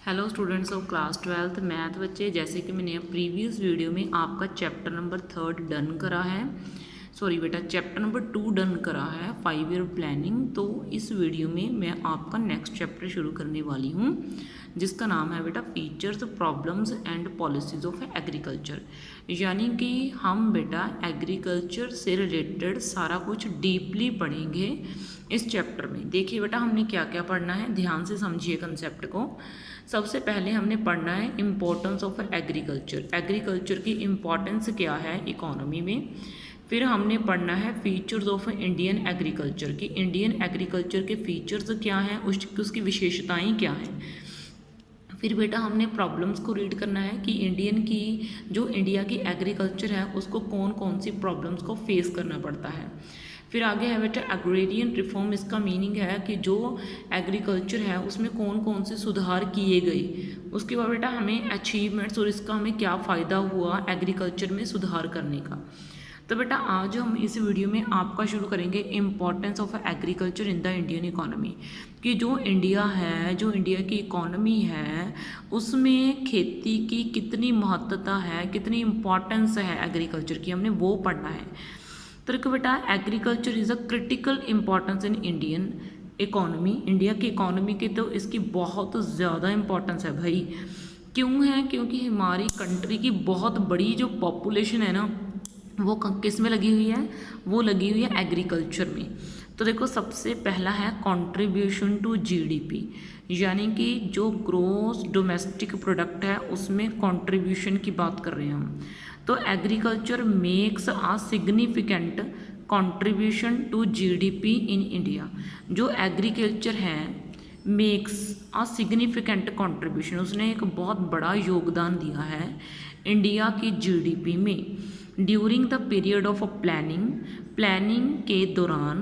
Hello students of class 12th math बच्चे, जैसे कि मैंने प्रीवियस वीडियो में आपका चैप्टर नंबर 3 डन करा है, सॉरी बेटा चैप्टर नंबर 2 डन करा है 5 ईयर प्लानिंग। तो इस वीडियो में मैं आपका नेक्स्ट चैप्टर शुरू करने वाली हूँ जिसका नाम है बेटा features problems and policies of agriculture. यानी कि हम बेटा एग्रीकल्चर से रिलेटेड सारा कुछ डीपली पढ़ेंगे इस चैप्टर में। देखिए बेटा हमने क्या क्या पढ़ना है, ध्यान से समझिए कंसेप्ट को। सबसे पहले हमने पढ़ना है इम्पोर्टेंस ऑफ एग्रीकल्चर, एग्रीकल्चर की इम्पोर्टेंस क्या है इकोनॉमी में। फिर हमने पढ़ना है फीचर्स ऑफ इंडियन एग्रीकल्चर की, इंडियन एग्रीकल्चर के फीचर्स क्या हैं, उसकी विशेषताएं क्या हैं। फिर बेटा हमने प्रॉब्लम्स को रीड करना है कि इंडिया की एग्रीकल्चर है उसको कौन कौन सी प्रॉब्लम्स को फेस करना पड़ता है। फिर आगे है बेटा एग्रेरियन रिफॉर्म, इसका मीनिंग है कि जो एग्रीकल्चर है उसमें कौन कौन से सुधार किए गए। उसके बाद बेटा हमें अचीवमेंट्स और इसका हमें क्या फ़ायदा हुआ एग्रीकल्चर में सुधार करने का। तो बेटा आज हम इस वीडियो में आपका शुरू करेंगे importance of agriculture in the Indian economy, कि जो इंडिया की इकोनॉमी है उसमें खेती की कितनी महत्वता है, कितनी इम्पॉर्टेंस है एग्रीकल्चर की, हमने वो पढ़ना है। तो देखो बेटा agriculture is a critical importance in Indian economy, India की इकोनॉमी की तो इसकी बहुत ज़्यादा इम्पॉर्टेंस है भाई। क्यों है? क्योंकि हमारी कंट्री की बहुत बड़ी जो पॉपुलेशन है ना वो किस में लगी हुई है, वो लगी हुई है एग्रीकल्चर में। तो देखो सबसे पहला है कंट्रीब्यूशन टू जीडीपी, यानी कि जो ग्रोस डोमेस्टिक प्रोडक्ट है उसमें कंट्रीब्यूशन की बात कर रहे हैं हम। तो agriculture makes a significant contribution to GDP in India, जो एग्रीकल्चर है मेक्स आ सिग्निफिकेंट कंट्रीब्यूशन, उसने एक बहुत बड़ा योगदान दिया है इंडिया की जीडीपी में। During the period of planning के दौरान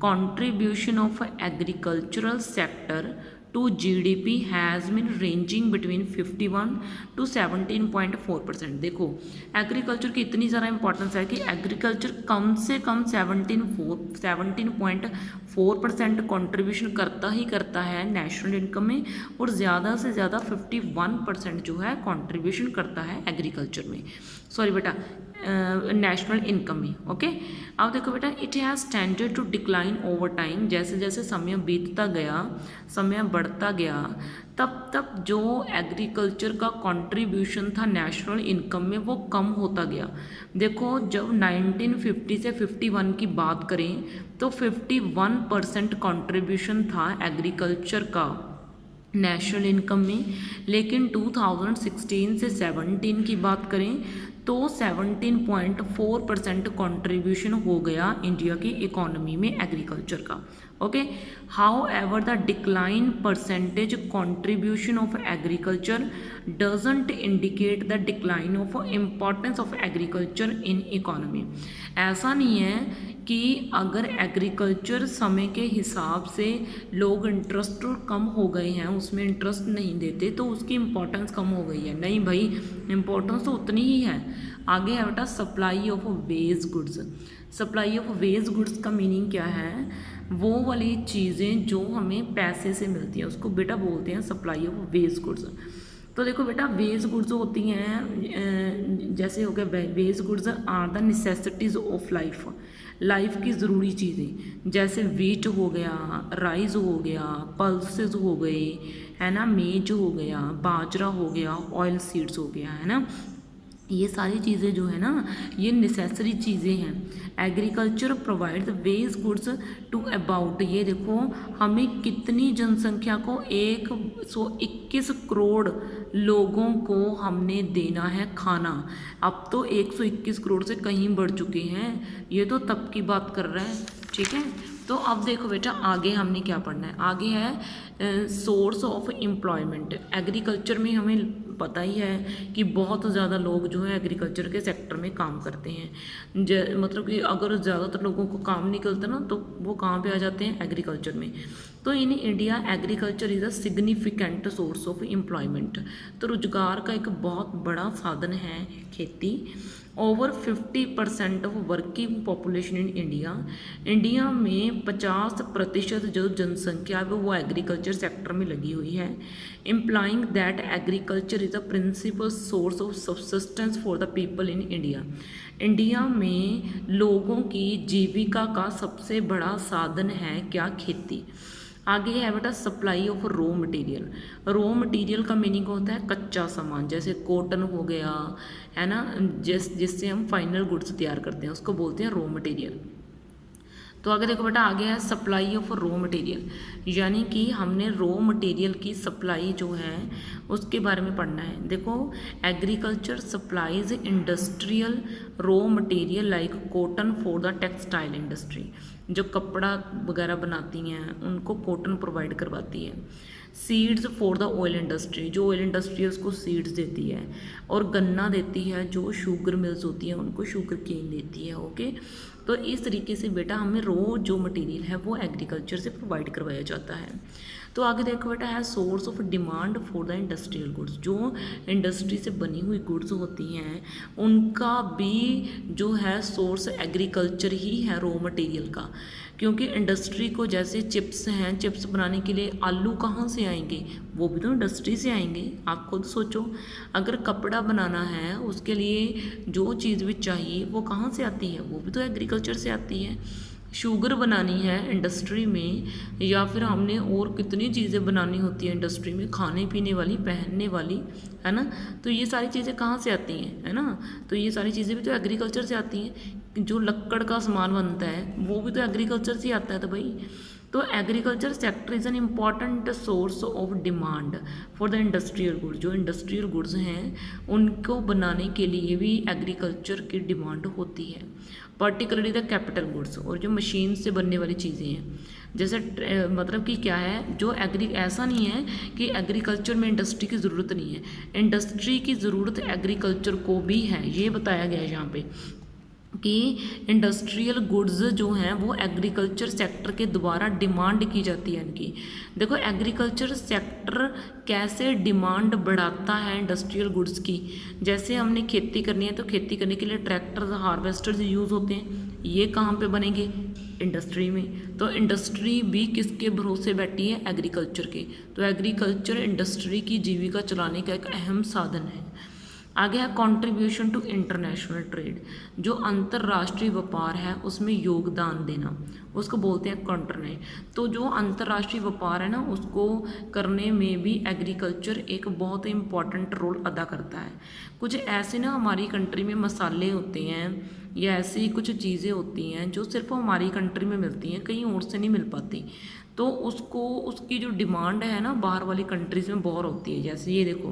contribution of agricultural sector to GDP has been ranging between 51 to 17.4%। देखो एग्रीकल्चर की इतनी ज़्यादा इंपॉर्टेंस है कि एग्रीकल्चर कम से कम 17.4% कंट्रीब्यूशन करता है नेशनल इनकम में, और ज़्यादा से ज़्यादा 51% जो है कंट्रीब्यूशन करता है एग्रीकल्चर में, सॉरी बेटा नेशनल इनकम में। ओके अब देखो बेटा it has tended to decline over time, जैसे जैसे समय बीतता गया, समय बढ़ता गया, तब तब जो एग्रीकल्चर का कंट्रीब्यूशन था नेशनल इनकम में वो कम होता गया। देखो जब 1950 से 51 की बात करें तो 51% कंट्रीब्यूशन था एग्रीकल्चर का नेशनल इनकम में, लेकिन 2016 से 17 की बात करें तो 17.4% कंट्रीब्यूशन हो गया इंडिया की इकोनॉमी में एग्रीकल्चर का। Okay how ever the decline percentage contribution of agriculture doesn't indicate the decline of importance of agriculture in economy. ऐसा नहीं है कि अगर एग्रीकल्चर समय के हिसाब से लोग इंटरेस्ट कम हो गए हैं, उसमें इंटरेस्ट नहीं देते तो उसकी इम्पोर्टेंस कम हो गई है, नहीं भाई इम्पोर्टेंस तो उतनी ही है। आगे है बेटा supply of waste goods. Supply of waste goods का मीनिंग क्या है? वो वाली चीज़ें जो हमें पैसे से मिलती हैं उसको बेटा बोलते हैं सप्लाई ऑफ वेस्ट गुड्स। तो देखो बेटा वेस्ट गुड्स होती हैं, जैसे हो गया waste goods are the necessities of life की ज़रूरी चीज़ें, जैसे वीट हो गया, राइस हो गया, पल्सेस हो गए, है ना, मेज हो गया, बाजरा हो गया, ऑयल सीड्स हो गया, है ना, ये सारी चीज़ें जो है ना ये नेसेसरी चीज़ें हैं। Agriculture provides waste goods to about, ये देखो हमें कितनी जनसंख्या को 121 करोड़ लोगों को हमने देना है खाना। अब तो 121 करोड़ से कहीं बढ़ चुके हैं, ये तो तब की बात कर रहा है, ठीक है। तो अब देखो बेटा आगे हमने क्या पढ़ना है, आगे है सोर्स ऑफ एम्प्लॉयमेंट। एग्रीकल्चर में हमें पता ही है कि बहुत ज़्यादा लोग जो है एग्रीकल्चर के सेक्टर में काम करते हैं। मतलब कि अगर ज़्यादातर लोगों को काम नहीं करता ना तो वो कहाँ पे आ जाते हैं, एग्रीकल्चर में। तो in India agriculture is a significant source of employment. तो रोजगार का एक बहुत बड़ा साधन है खेती। Over 50% of working population in India में 50% जो जनसंख्या है वो एग्रीकल्चर सेक्टर में लगी हुई है। Implying that agriculture is a principal source of subsistence for the people in India में लोगों की जीविका का सबसे बड़ा साधन है क्या, खेती। आगे है बेटा supply of raw material. Raw material का मीनिंग होता है कच्चा सामान, जैसे कॉटन हो गया है ना, जिससे हम फाइनल गुड्स तैयार करते हैं उसको बोलते हैं रॉ मटेरियल। तो आगे देखो बेटा, आगे है सप्लाई ऑफ रॉ मटेरियल, यानी कि हमने रॉ मटेरियल की सप्लाई जो है उसके बारे में पढ़ना है। देखो agriculture supplies industrial raw material like cotton for the textile industry. जो कपड़ा वगैरह बनाती हैं उनको कॉटन प्रोवाइड करवाती है। Seeds for the oil industry, जो ऑयल इंडस्ट्री है उसको सीड्स देती है। और गन्ना देती है, जो शुगर मिल्स होती हैं उनको शुगर केन देती है। ओके, तो इस तरीके से बेटा हमें रॉ जो मटेरियल है वो एग्रीकल्चर से प्रोवाइड करवाया जाता है। तो आगे देखो बेटा है source of demand for the industrial goods. जो इंडस्ट्री से बनी हुई गुड्स होती हैं उनका भी जो है सोर्स एग्रीकल्चर ही है रॉ मटेरियल का। क्योंकि इंडस्ट्री को जैसे चिप्स हैं, चिप्स बनाने के लिए आलू कहाँ से आएंगे, वो भी तो इंडस्ट्री से आएंगे। आप खुद सोचो, अगर कपड़ा बनाना है उसके लिए जो चीज़ भी चाहिए वो कहाँ से आती है, वो भी तो एग्रीकल्चर से आती है। शुगर बनानी है इंडस्ट्री में, या फिर हमने और कितनी चीज़ें बनानी होती है इंडस्ट्री में, खाने पीने वाली, पहनने वाली, है ना। तो ये सारी चीज़ें कहाँ से आती हैं, है ना। तो ये सारी चीज़ें भी तो एग्रीकल्चर से आती हैं। जो लक्कड़ का सामान बनता है वो भी तो एग्रीकल्चर से आता है। तो भाई तो agriculture sector is an important source of demand for the industrial goods. जो इंडस्ट्रियल गुड्स हैं उनको बनाने के लिए भी एग्रीकल्चर की डिमांड होती है। पर्टिकुलरली द कैपिटल गुड्स, और जो मशीन से बनने वाली चीज़ें हैं, जैसे मतलब कि क्या है, जो ऐसा नहीं है कि एग्रीकल्चर में इंडस्ट्री की ज़रूरत नहीं है, इंडस्ट्री की ज़रूरत एग्रीकल्चर को भी है। ये बताया गया है यहाँ पे कि इंडस्ट्रियल गुड्स जो हैं वो एग्रीकल्चर सेक्टर के द्वारा डिमांड की जाती है इनकी। देखो एग्रीकल्चर सेक्टर कैसे डिमांड बढ़ाता है इंडस्ट्रियल गुड्स की। जैसे हमने खेती करनी है तो खेती करने के लिए ट्रैक्टर्स, हार्वेस्टर्स यूज़ होते हैं। ये कहाँ पे बनेंगे, इंडस्ट्री में। तो इंडस्ट्री भी किसके भरोसे बैठी है, एग्रीकल्चर के। तो एग्रीकल्चर इंडस्ट्री की जीविका चलाने का एक अहम साधन है। आगे है कंट्रीब्यूशन टू इंटरनेशनल ट्रेड। जो अंतर्राष्ट्रीय व्यापार है उसमें योगदान देना, उसको बोलते हैं कंट्रीब्यूट। तो जो अंतर्राष्ट्रीय व्यापार है ना उसको करने में भी एग्रीकल्चर एक बहुत इम्पॉर्टेंट रोल अदा करता है। कुछ ऐसे ना हमारी कंट्री में मसाले होते हैं या ऐसी कुछ चीज़ें होती हैं जो सिर्फ हमारी कंट्री में मिलती हैं, कहीं और से नहीं मिल पाती। तो उसको उसकी जो डिमांड है ना बाहर वाली कंट्रीज़ में बहुत होती है। जैसे ये देखो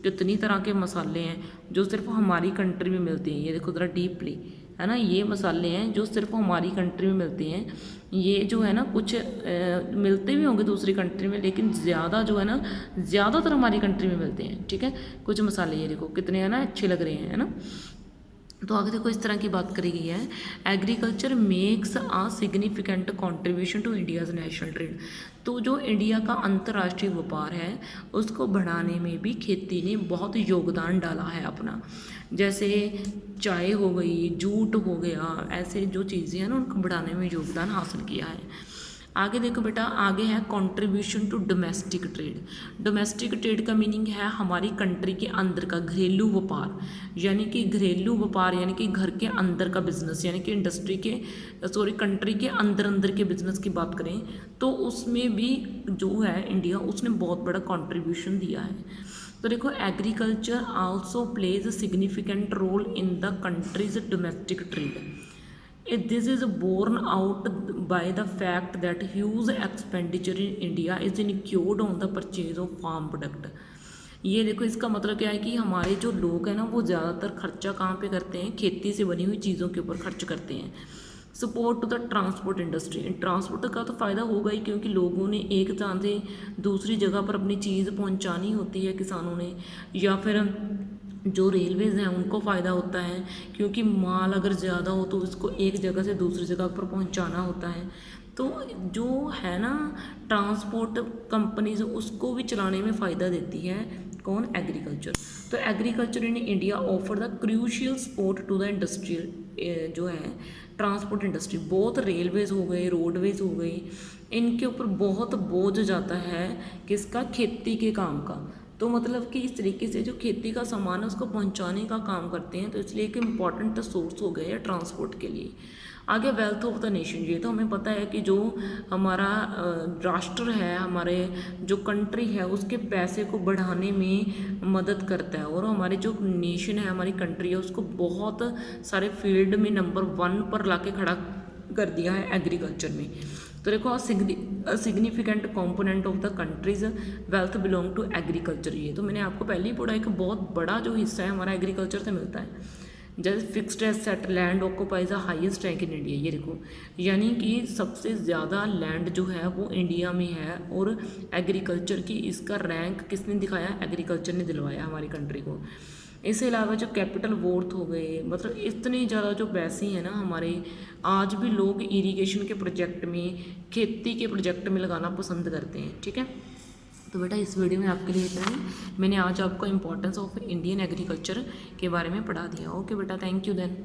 कितनी तरह के मसाले हैं जो सिर्फ हमारी कंट्री में मिलते हैं। ये देखो ज़रा डीपली, है ना, ये मसाले हैं जो सिर्फ हमारी कंट्री में मिलते हैं। ये जो है ना कुछ मिलते भी होंगे दूसरी कंट्री में, लेकिन ज़्यादा जो है ना ज़्यादातर हमारी कंट्री में मिलते हैं। ठीक है, कुछ मसाले ये देखो कितने है ना अच्छे लग रहे हैं, है ना। तो आगे देखो इस तरह की बात करी गई है, agriculture makes a significant contribution to India's national trade. तो जो इंडिया का अंतर्राष्ट्रीय व्यापार है उसको बढ़ाने में भी खेती ने बहुत योगदान डाला है अपना। जैसे चाय हो गई, जूट हो गया, ऐसे जो चीज़ें हैं ना उनको बढ़ाने में योगदान हासिल किया है। आगे देखो बेटा, आगे है contribution to domestic trade. Domestic trade का मीनिंग है हमारी कंट्री के अंदर का घरेलू व्यापार, यानी कि घरेलू व्यापार यानी कि घर के अंदर का बिजनेस, यानी कि कंट्री के अंदर के बिजनेस की बात करें तो उसमें भी जो है इंडिया उसने बहुत बड़ा कंट्रीब्यूशन दिया है। तो देखो agriculture also plays a significant role in the country's domestic trade. This is borne out by the fact that huge expenditure in India is incurred on the purchase of farm product। ये देखो इसका मतलब क्या है कि हमारे जो लोग हैं ना वो ज़्यादातर खर्चा कहाँ पे करते हैं, खेती से बनी हुई चीज़ों के ऊपर खर्च करते हैं। Support to the transport industry, transport का तो फ़ायदा होगा ही, क्योंकि लोगों ने एक स्थान से दूसरी जगह पर अपनी चीज़ पहुंचानी होती है किसानों ने, या फिर जो रेलवेज़ हैं उनको फ़ायदा होता है, क्योंकि माल अगर ज़्यादा हो तो उसको एक जगह से दूसरी जगह पर पहुंचाना होता है। तो जो है ना ट्रांसपोर्ट कंपनीज, उसको भी चलाने में फ़ायदा देती है कौन, एग्रीकल्चर। तो agriculture in India offer the crucial support to the industrial जो है ट्रांसपोर्ट इंडस्ट्री, बहुत रेलवेज़ हो गए, रोडवेज़ हो गई, इनके ऊपर बहुत बोझ जाता है किसका, खेती के काम का। तो मतलब कि इस तरीके से जो खेती का सामान है उसको पहुंचाने का काम करते हैं, तो इसलिए एक इम्पॉर्टेंट सोर्स हो गया है ट्रांसपोर्ट के लिए। आगे वेल्थ ऑफ द नेशन, ये तो हमें पता है कि जो हमारा राष्ट्र है, हमारे जो कंट्री है, उसके पैसे को बढ़ाने में मदद करता है, और हमारे जो नेशन है, हमारी कंट्री है, उसको बहुत सारे फील्ड में नंबर 1 पर लाके खड़ा कर दिया है एग्रीकल्चर में। तो देखो significant component of the country's wealth belong to agriculture, ये तो मैंने आपको पहले ही पढ़ा, एक बहुत बड़ा जो हिस्सा है हमारा एग्रीकल्चर से मिलता है। जैसे fixed asset land occupies the highest rank in India, ये देखो यानी कि सबसे ज़्यादा लैंड जो है वो इंडिया में है, और एग्रीकल्चर की इसका रैंक किसने दिखाया, एग्रीकल्चर ने दिलवाया हमारी कंट्री को। इसके अलावा जो कैपिटल वॉर्थ हो गए, मतलब इतने ज़्यादा जो पैसे हैं ना हमारे, आज भी लोग इरिगेशन के प्रोजेक्ट में, खेती के प्रोजेक्ट में लगाना पसंद करते हैं। ठीक है, तो बेटा इस वीडियो में आपके लिए इतना ही, मैंने आज आपको इम्पोर्टेंस ऑफ इंडियन एग्रीकल्चर के बारे में पढ़ा दिया। ओके बेटा, थैंक यू देन।